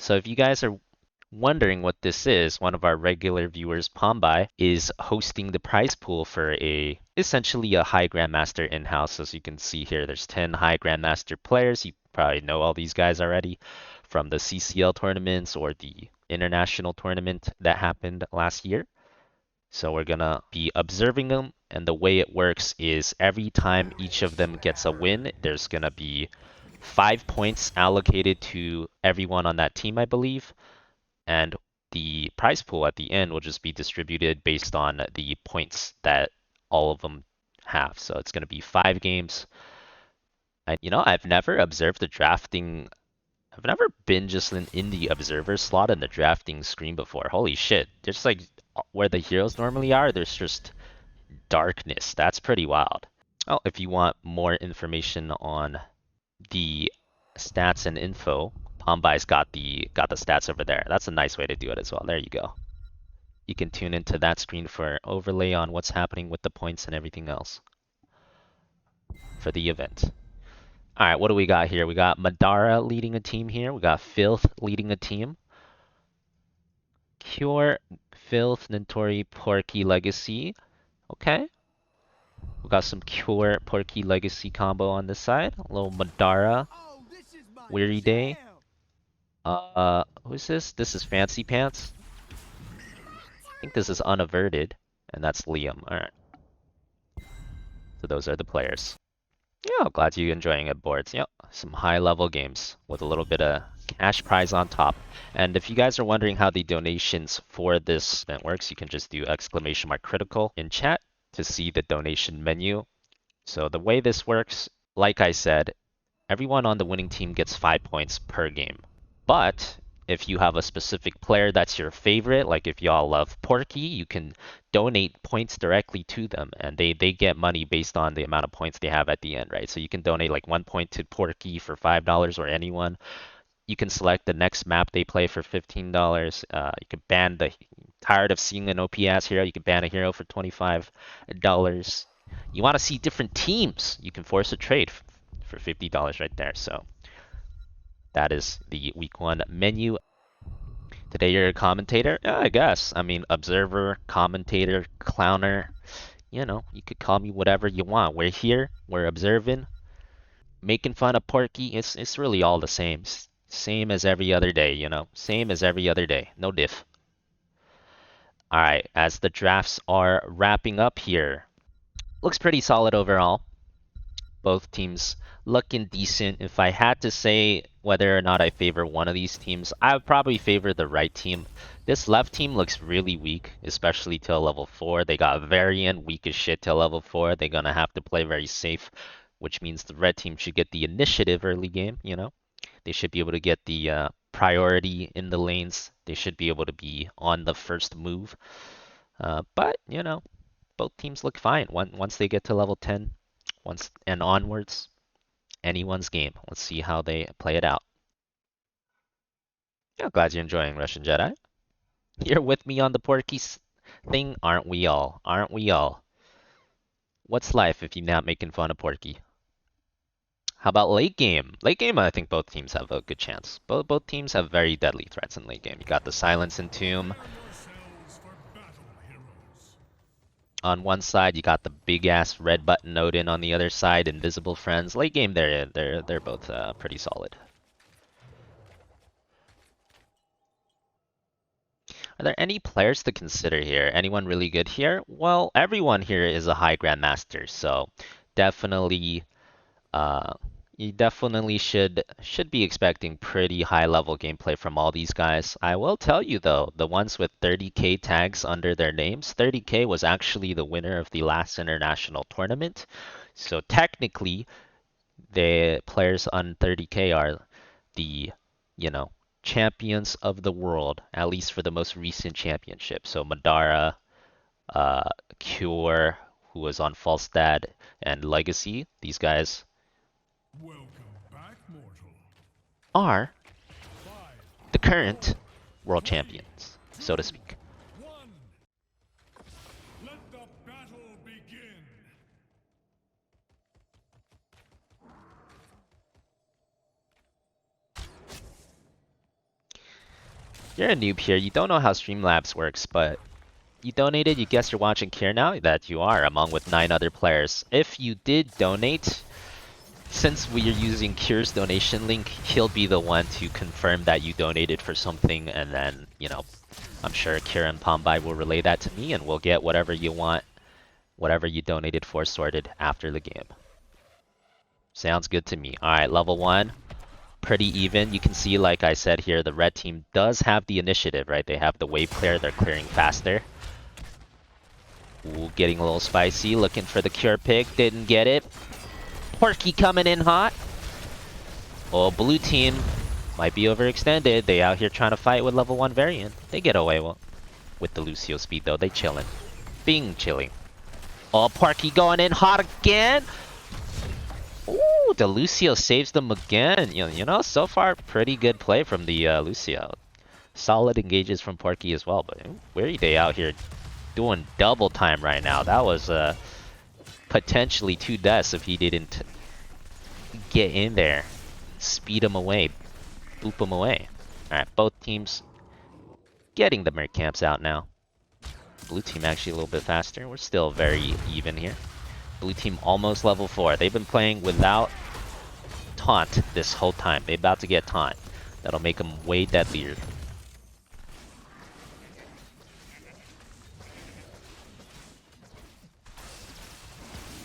So if you guys are wondering what this is, one of our regular viewers, Pombai, is hosting the prize pool for essentially a high Grandmaster in-house. As you can see here, there's 10 high Grandmaster players. You probably know all these guys already from the CCL tournaments or the international tournament that happened last year. So we're gonna be observing them, and the way it works is every time each of them gets a win, there's gonna be 5 points allocated to everyone on that team, I believe. And the prize pool at the end will just be distributed based on the points that all of them have. So it's going to be 5 games. I've never observed the drafting. I've never been just in the observer slot in the drafting screen before. Holy shit. Just like where the heroes normally are, there's just darkness. That's pretty wild. Oh, if you want more information on the stats and info, Pombai's got the stats over there. That's a nice way to do it as well. There you go. You can tune into that screen for overlay on what's happening with the points and everything else for the event. All right, what do we got here? We got Madara leading a team here. We got Filth leading a team. Cure, Filth, Nintori, Porky, Legacy. Okay. We got some Cure, Porky, Legacy combo on this side. A little Madara, Weary Day. Who's this? This is Fancy Pants. I think this is Unaverted, and that's Liam. Alright. So those are the players. Yeah, glad you're enjoying it, boards. Yep, some high-level games with a little bit of cash prize on top. And if you guys are wondering how the donations for this event works, you can just do !critical in chat to see the donation menu. So the way this works, like I said, everyone on the winning team gets 5 points per game. But if you have a specific player that's your favorite, like if y'all love Porky, you can donate points directly to them, and they get money based on the amount of points they have at the end, right? So you can donate like 1 point to Porky for $5 or anyone. You can select the next map they play for $15. You can ban tired of seeing an OP ass hero, you can ban a hero for $25. You want to see different teams, you can force a trade for $50 right there. So that is the week 1 menu. Today you're a commentator? Yeah, I guess. I mean, observer, commentator, clowner. You could call me whatever you want. We're here, we're observing, making fun of Porky. It's really all the same. Same as every other day, Same as every other day. No diff. Alright, as the drafts are wrapping up here. Looks pretty solid overall. Both teams looking decent. If I had to say whether or not I favor one of these teams, I would probably favor the right team. This left team looks really weak, especially till level 4. They got Varian, weak as shit till level 4. They're gonna have to play very safe, which means the red team should get the initiative early game, They should be able to get the priority in the lanes. They should be able to be on the first move. But, both teams look fine. Once they get to level 10, once and onwards, anyone's game. Let's see how they play it out. Yeah, glad you're enjoying Russian Jedi. You're with me on the Porky thing, aren't we all? Aren't we all? What's life if you're not making fun of Porky? How about late game? Late game, I think both teams have a good chance. Both teams have very deadly threats in late game. You got the Silence and Tomb. On one side, you got the big ass red button Odin. On the other side, Invisible Friends. Late game, they're both pretty solid. Are there any players to consider here? Anyone really good here? Well, everyone here is a high Grandmaster, so definitely, you definitely should be expecting pretty high level gameplay from all these guys. I will tell you though, the ones with 30k tags under their names, 30k was actually the winner of the last international tournament. So technically, the players on 30k are the, champions of the world, at least for the most recent championship. So Madara, Cure, who was on Falstad, and Legacy, these guys are the current world champions, so to speak. You're a noob here. You don't know how Streamlabs works, but you donated. You guess you're watching here now. That you are, among with 9 other players. If you did donate, since we are using Kier's donation link, he'll be the one to confirm that you donated for something, and then, you know, I'm sure Kier and Pombai will relay that to me, and we'll get whatever you want, whatever you donated for sorted after the game. Sounds good to me. Alright, level 1. Pretty even. You can see, like I said here, the red team does have the initiative, right? They have the wave clear, they're clearing faster. Ooh, getting a little spicy, looking for the cure pick, didn't get it. Porky coming in hot. Oh, blue team might be overextended. They out here trying to fight with level 1 variant. They get away with the Lucio speed though, they chilling. Bing chilling. Oh, Porky going in hot again. Ooh, the Lucio saves them again. You know, so far, pretty good play from the Lucio. Solid engages from Porky as well, but Weary Day out here doing double time right now. That was potentially 2 deaths if he didn't get in there. Speed him away. Boop him away. Alright, both teams getting the Merc camps out now. Blue team actually a little bit faster. We're still very even here. Blue team almost level 4. They've been playing without taunt this whole time. They're about to get taunt. That'll make them way deadlier.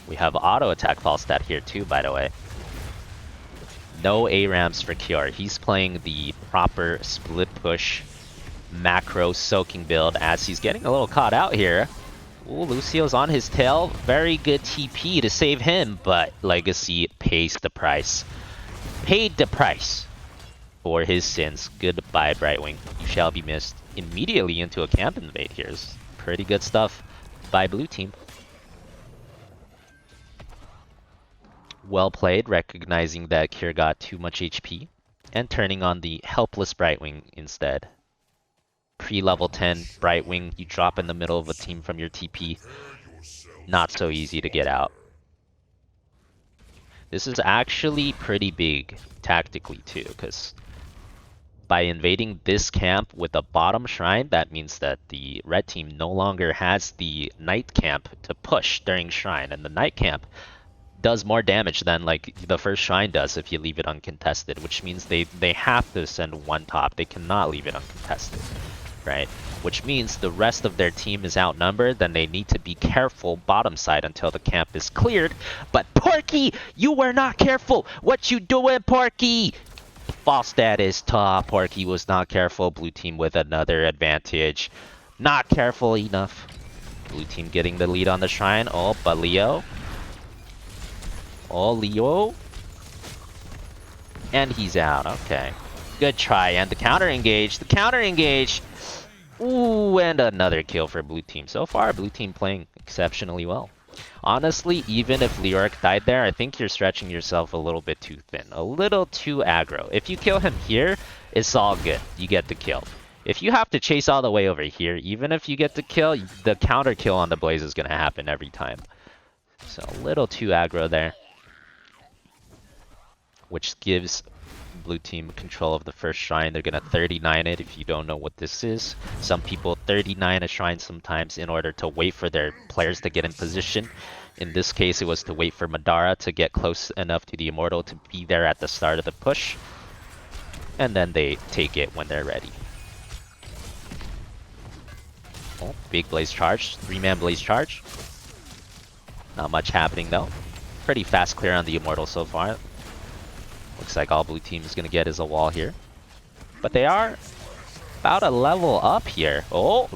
We have auto attack false stat here too, by the way. No ARAMs for Cure. He's playing the proper split push macro soaking build as he's getting a little caught out here. Ooh, Lucio's on his tail. Very good TP to save him, but Legacy pays the price. Paid the price for his sins. Goodbye, Brightwing. You shall be missed. Immediately into a camp invade here. Pretty good stuff by blue team. Well played, recognizing that Kier got too much HP and turning on the helpless Brightwing instead. Pre-level 10 Brightwing, you drop in the middle of a team from your TP. Not so easy to get out. This is actually pretty big tactically too, because by invading this camp with a bottom shrine, that means that the red team no longer has the night camp to push during shrine, and the night camp does more damage than like the first shrine does if you leave it uncontested, which means they have to send one top. They cannot leave it uncontested, right? Which means the rest of their team is outnumbered, then they need to be careful bottom side until the camp is cleared. But Porky, you were not careful! What you doing, Porky? False status top. Porky was not careful. Blue team with another advantage. Not careful enough. Blue team getting the lead on the shrine. Oh, but Leo. Oh, Leo. And he's out. Okay. Good try. And the counter engage. The counter engage. Ooh, and another kill for blue team. So far, blue team playing exceptionally well. Honestly, even if Leoric died there, I think you're stretching yourself a little bit too thin. A little too aggro. If you kill him here, it's all good. You get the kill. If you have to chase all the way over here, even if you get the kill, the counter kill on the Blaze is going to happen every time. So a little too aggro there. Which gives blue team control of the first shrine. They're gonna 39 it if you don't know what this is. Some people 39 a shrine sometimes in order to wait for their players to get in position. In this case, it was to wait for Madara to get close enough to the Immortal to be there at the start of the push. And then they take it when they're ready. Oh, big Blaze charge. 3-man Blaze charge. Not much happening though. Pretty fast clear on the Immortal so far. Looks like all blue team is going to get is a wall here. But they are about a level up here. Oh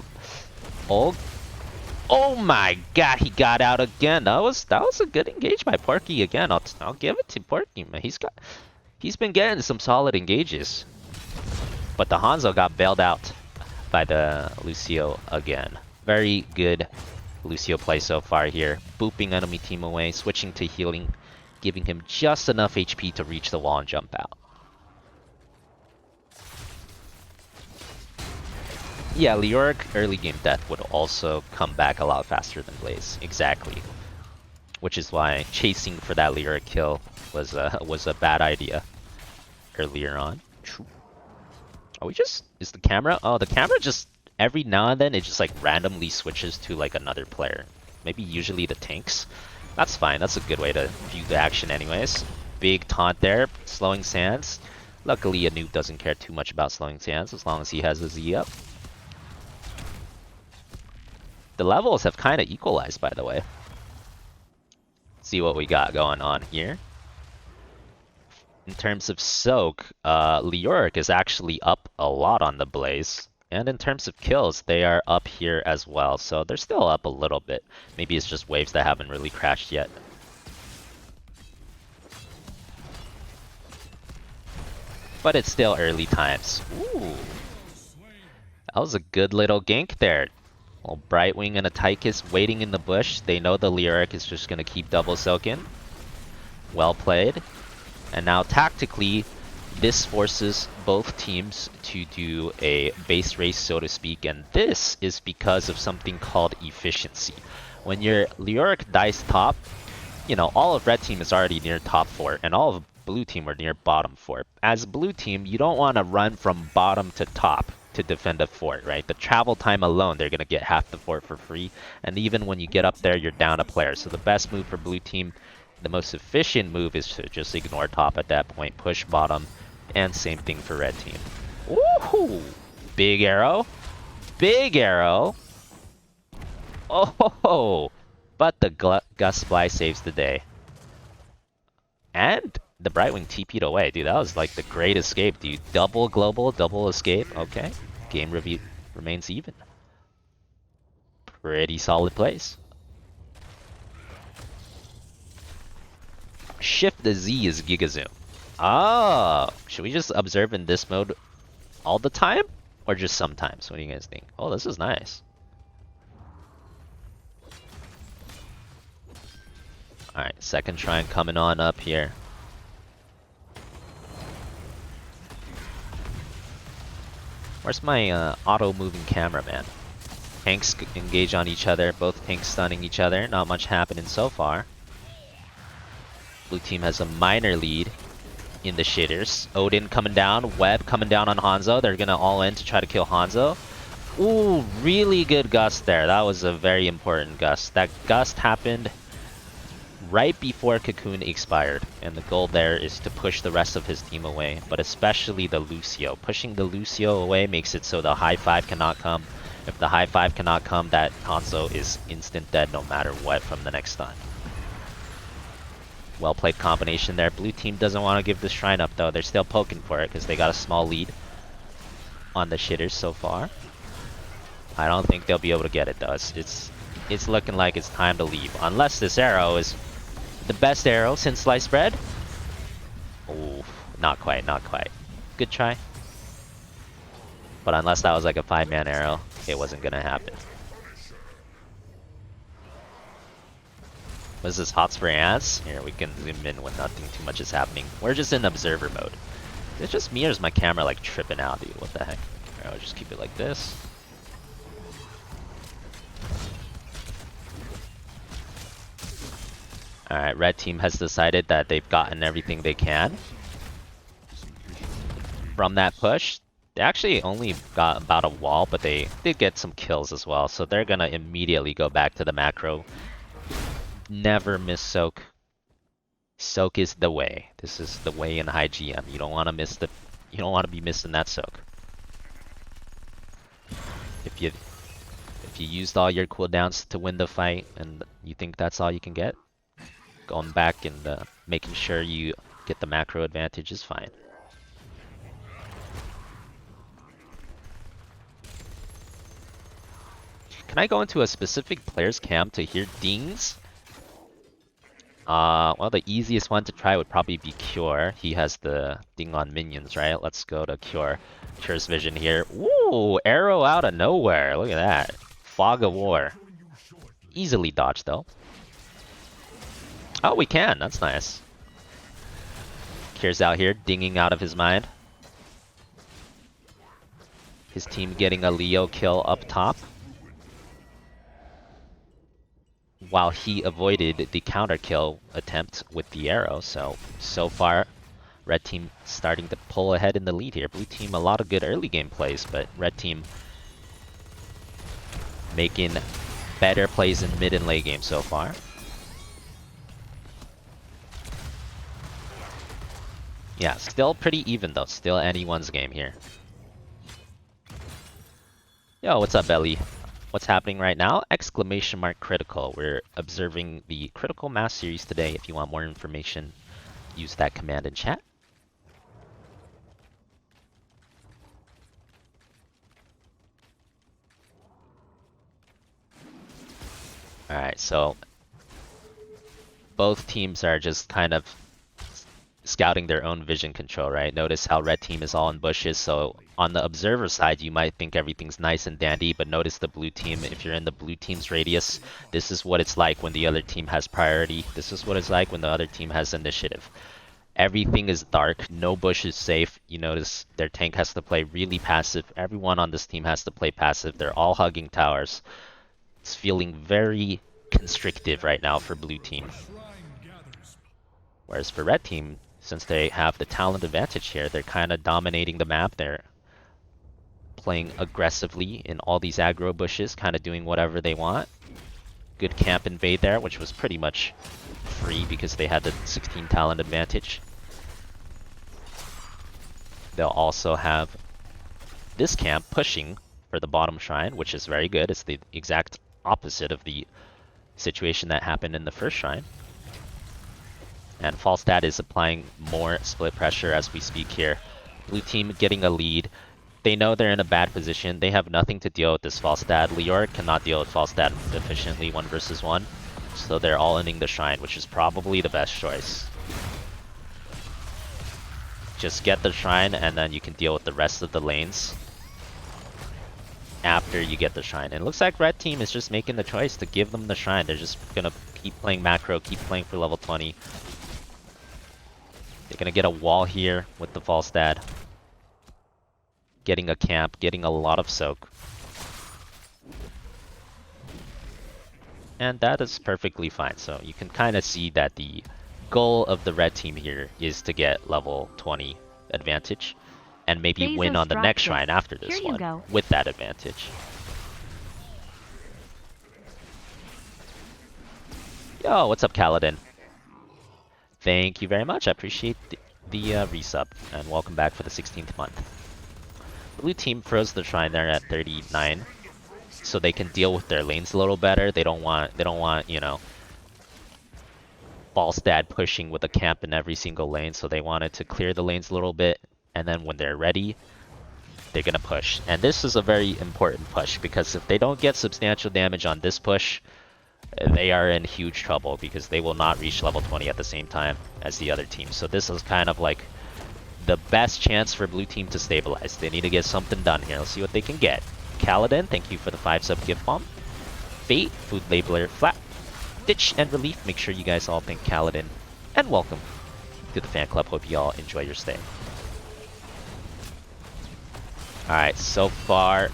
my god, he got out again. That was a good engage by Porky again. I'll give it to Porky, man. He's been getting some solid engages. But the Hanzo got bailed out by the Lucio again. Very good Lucio play so far here. Booping enemy team away, switching to healing, giving him just enough HP to reach the wall and jump out. Yeah, Leoric early game death would also come back a lot faster than Blaze. Exactly. Which is why chasing for that Leoric kill was a bad idea earlier on. Are we just... Is the camera... Oh, the camera just... Every now and then, it just like randomly switches to like another player. Maybe usually the tanks. That's fine. That's a good way to view the action anyways. Big taunt there. Slowing Sands. Luckily, a noob doesn't care too much about slowing Sands as long as he has a Z up. The levels have kind of equalized, by the way. See what we got going on here. In terms of soak, Leoric is actually up a lot on the Blaze. And in terms of kills, they are up here as well. So they're still up a little bit. Maybe it's just waves that haven't really crashed yet. But it's still early times. Ooh. That was a good little gank there. Well, Brightwing and a Tychus waiting in the bush. They know the Leoric is just going to keep double soaking. Well played. And now tactically, this forces both teams to do a base race, so to speak. And this is because of something called efficiency. When your Leoric dies top, you know, all of red team is already near top 4. And all of blue team are near bottom 4. As blue team, you don't want to run from bottom to top to defend a fort, right? The travel time alone, they're going to get half the fort for free. And even when you get up there, you're down a player. So the best move for blue team, the most efficient move is to just ignore top at that point, push bottom, and same thing for red team. Ooh! Big arrow. Big arrow. Oh! But the Gust Fly saves the day. And the Brightwing TP'd away. Dude, that was like the great escape, dude. Double global, double escape. Okay. Game review remains even. Pretty solid plays. Shift the Z is Giga Zoom. Oh, should we just observe in this mode all the time? Or just sometimes? What do you guys think? Oh, this is nice. Alright, second shrine coming on up here. Where's my auto-moving camera, man? Tanks engage on each other, both tanks stunning each other. Not much happening so far. Blue team has a minor lead in the shitters. Odin coming down, Web coming down on Hanzo. They're gonna all in to try to kill Hanzo. Ooh, really good gust there. That was a very important gust. That gust happened right before Cocoon expired, and the goal there is to push the rest of his team away, but especially the Lucio. Pushing the Lucio away makes it so the high 5 cannot come. If the high 5 cannot come, that Hanzo is instant dead no matter what from the next stun. Well played combination there. Blue team doesn't want to give the shrine up though. They're still poking for it because they got a small lead on the shitters so far. I don't think they'll be able to get it though. It's looking like it's time to leave. Unless this arrow is the best arrow since sliced bread. Oh, not quite, not quite. Good try. But unless that was like a 5-man arrow, it wasn't gonna happen. Was this HOTS for ants? Here, we can zoom in when nothing too much is happening. We're just in observer mode. Is it just me or is my camera like tripping out, dude? What the heck? Alright, I'll just keep it like this. Alright, red team has decided that they've gotten everything they can from that push. They actually only got about a wall, but they did get some kills as well. So they're gonna immediately go back to the macro. Never miss soak. Soak is the way. This is the way in high GM. You don't want to miss you don't want to be missing that soak. If you used all your cooldowns to win the fight and you think that's all you can get, going back and making sure you get the macro advantage is fine. Can I go into a specific player's cam to hear dings? Well, the easiest one to try would probably be Cure. He has the ding on minions, right? Let's go to Cure. Cure's vision here. Ooh, arrow out of nowhere. Look at that. Fog of War. Easily dodged, though. Oh, we can. That's nice. Cure's out here, dinging out of his mind. His team getting a Leo kill up top, while he avoided the counter kill attempt with the arrow. So far, Red team starting to pull ahead in the lead here. Blue team a lot of good early game plays, but red team making better plays in mid and late game so far. Yeah, still pretty even though. Still anyone's game here. Yo, what's up, Belly? What's happening right now? Exclamation mark critical. We're observing the critical mass series today. If you want more information, use that command in chat. Alright, so both teams are just kind of scouting their own vision control, right? Notice how red team is all in bushes, so on the observer side you might think everything's nice and dandy, but notice the blue team. If you're in the blue team's radius, this is what it's like when the other team has priority. This is what it's like when the other team has initiative. Everything is dark, no bush is safe. You notice their tank has to play really passive. Everyone on this team has to play passive. They're all hugging towers. It's feeling very constrictive right now for blue team. Whereas for red team, since they have the talent advantage here, they're kind of dominating the map. They're playing aggressively in all these aggro bushes, kind of doing whatever they want. Good camp invade there, which was pretty much free because they had the 16 talent advantage. They'll also have this camp pushing for the bottom shrine, which is very good. It's the exact opposite of the situation that happened in the first shrine. And Falstad is applying more split pressure as we speak here. Blue team getting a lead. They know they're in a bad position. They have nothing to deal with this Falstad. Leoric cannot deal with Falstad efficiently 1 versus 1. So they're all ending the shrine, which is probably the best choice. Just get the shrine and then you can deal with the rest of the lanes after you get the shrine. And it looks like red team is just making the choice to give them the shrine. They're just gonna keep playing macro, keep playing for level 20. They're gonna get a wall here with the Falstad. Getting a camp, getting a lot of soak. And that is perfectly fine. So you can kind of see that the goal of the red team here is to get level 20 advantage. And maybe win on the next shrine after this one with that advantage. Yo, what's up, Kaladin? Thank you very much. I appreciate the resub. And welcome back for the 16th month. Blue team froze the shrine there at 39. So they can deal with their lanes a little better. They don't want, you know, Falstad pushing with a camp in every single lane. So they wanted to clear the lanes a little bit. And then when they're ready, they're gonna push. And this is a very important push because if they don't get substantial damage on this push, they are in huge trouble because they will not reach level 20 at the same time as the other team. So this is kind of like the best chance for blue team to stabilize. They need to get something done here. Let's see what they can get. Kaladin, thank you for the 5-sub gift bomb. Fate, Food Labeler, Flat, Ditch, and Relief. Make sure you guys all thank Kaladin. And welcome to the fan club. Hope you all enjoy your stay. Alright, so far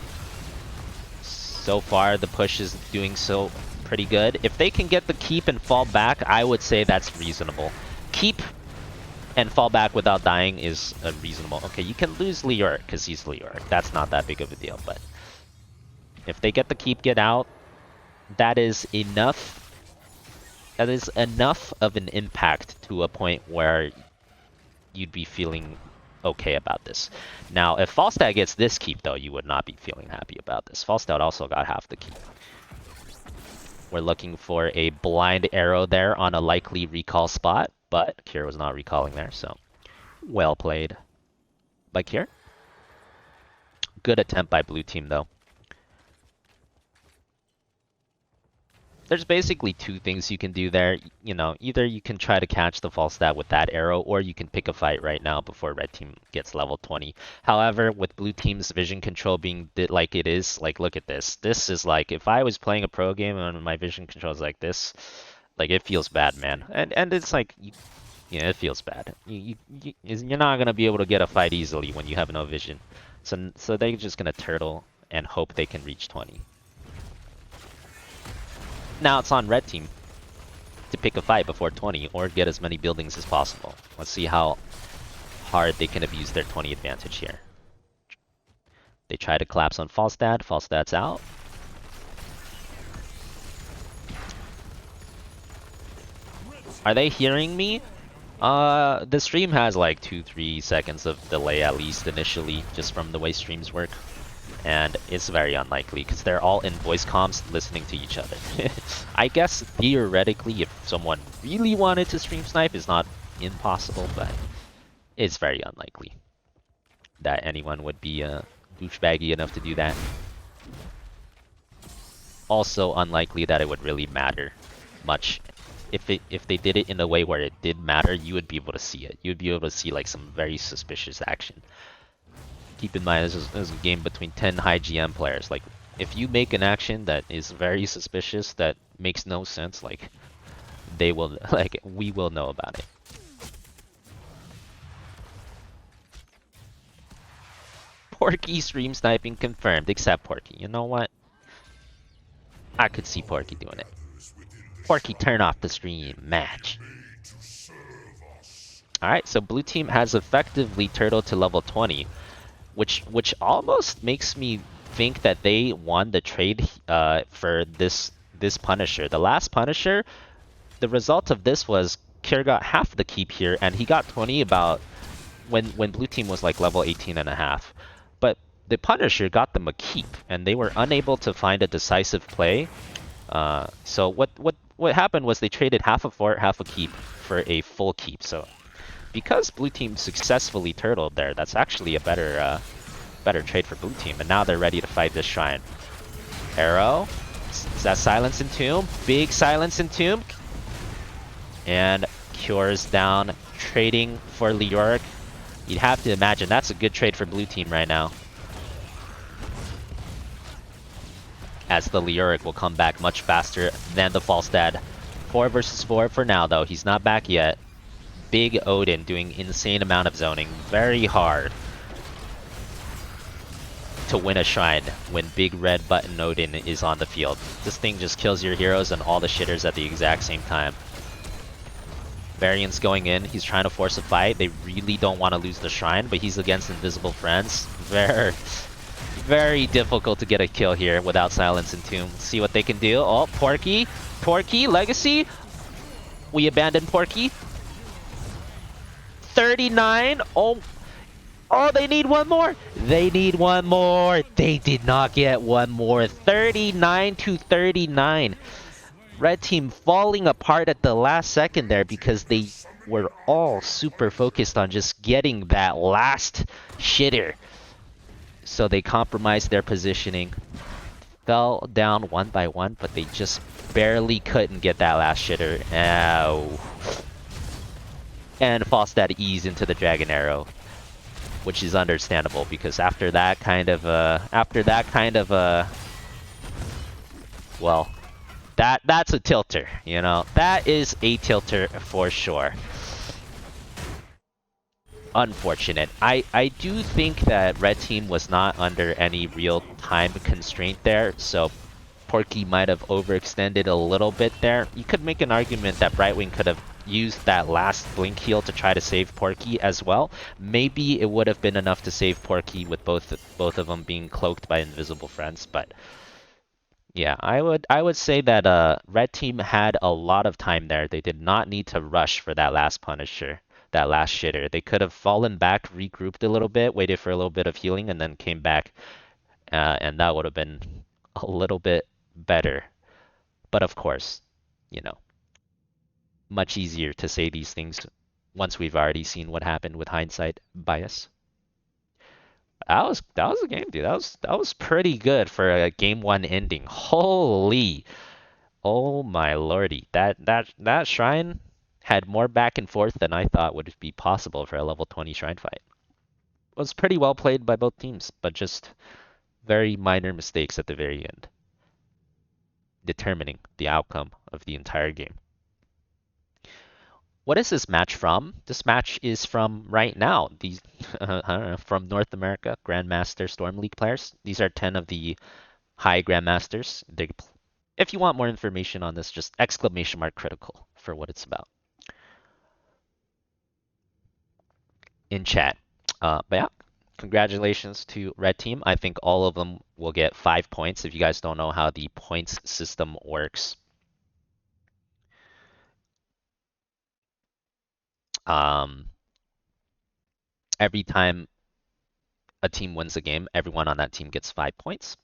the push is doing so pretty good. If they can get the keep and fall back, I would say that's reasonable. Keep and fall back without dying is reasonable. Okay, you can lose Leoric because he's Leoric. That's not that big of a deal, but if they get the keep, get out, that is enough. That is enough of an impact to a point where you'd be feeling okay about this. Now, if Falstad gets this keep, though, you would not be feeling happy about this. Falstad also got half the keep. We're looking for a blind arrow there on a likely recall spot, but Kier was not recalling there, so well played by Kier. Good attempt by blue team, though. There's basically two things you can do there. You know, either you can try to catch the Falstad with that arrow, or you can pick a fight right now before red team gets level 20. However, with blue team's vision control being like it is, like look at this. This is like, if I was playing a pro game and my vision control is like this, like it feels bad, man. And it's like, yeah, it feels bad. You're not going to be able to get a fight easily when you have no vision. So they're just going to turtle and hope they can reach 20. Now it's on red team to pick a fight before 20 or get as many buildings as possible. Let's see how hard they can abuse their 20 advantage here. They try to collapse on Falstad. Falstad's out. Are they hearing me? The stream has like 2-3 seconds of delay at least initially, just from the way streams work. And it's very unlikely because they're all in voice comms listening to each other. I guess theoretically if someone really wanted to stream snipe, it's not impossible, but it's very unlikely that anyone would be douchebaggy enough to do that. Also unlikely that it would really matter much. If they did it in a way where it did matter, you would be able to see it. You would be able to see like some very suspicious action. Keep in mind, this is a game between 10 high GM players. Like, if you make an action that is very suspicious, that makes no sense, like, they will, like, we will know about it. Porky stream sniping confirmed, except Porky. You know what? I could see Porky doing it. Porky, turn off the stream. Match. Alright, so blue team has effectively turtled to level 20. Which almost makes me think that they won the trade for this Punisher. The last Punisher, the result of this was Kier got half the keep here, and he got 20 about when blue team was like level 18 and a half. But the Punisher got them a keep, and they were unable to find a decisive play. So what happened was they traded half a fort, half a keep for a full keep. So because blue team successfully turtled there, that's actually a better trade for blue team. And now they're ready to fight this shrine. Arrow. Is that silence in tomb? Big silence in tomb. And Cure's down, trading for Leoric. You'd have to imagine that's a good trade for blue team right now. As the Leoric will come back much faster than the Falstad. 4 versus 4 for now though. He's not back yet. Big Odin doing insane amount of zoning. Very hard to win a shrine when big red button Odin is on the field. This thing just kills your heroes and all the shitters at the exact same time. Variant's going in. He's trying to force a fight. They really don't want to lose the shrine, but he's against invisible friends. Very difficult to get a kill here without silence and tomb. See what they can do. Oh, Porky. Porky, Legacy. We abandon Porky. 39. Oh, they need one more. They need one more. They did not get one more. 39 to 39. Red team falling apart at the last second there because they were all super focused on just getting that last shitter. So they compromised their positioning. Fell down one by one, but they just barely couldn't get that last shitter. Ow. And Falstad ease into the Dragon Arrow, which is understandable because after that kind of well, that's a tilter, you know. That is a tilter for sure. Unfortunate. I do think that red team was not under any real time constraint there, so Porky might have overextended a little bit there. You could make an argument that Brightwing could have used that last blink heal to try to save Porky as well. Maybe it would have been enough to save Porky with both of them being cloaked by invisible friends, but yeah, I would say that red team had a lot of time there. They did not need to rush for that last Punisher, that last shitter. They could have fallen back, regrouped a little bit, waited for a little bit of healing, and then came back, and that would have been a little bit better. But of course, you know, much easier to say these things once we've already seen what happened with hindsight bias. That was a game, dude. That was pretty good for a game 1 ending. Holy, oh my lordy, that shrine had more back and forth than I thought would be possible for a level 20 shrine fight. It was pretty well played by both teams, but just very minor mistakes at the very end, determining the outcome of the entire game. What is this match from? This match is from right now. These I don't know, from North America, Grandmaster Storm League players. These are 10 of the high Grandmasters. If you want more information on this, just exclamation mark critical for what it's about. in chat. But yeah, congratulations to red team. I think all of them will get 5 points. If you guys don't know how the points system works, um, every time a team wins a game, everyone on that team gets 5 points.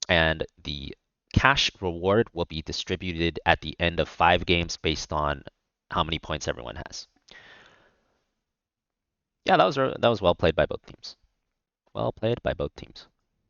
And the cash reward will be distributed at the end of 5 games based on how many points everyone has. Yeah, that was well played by both teams. Well played by both teams.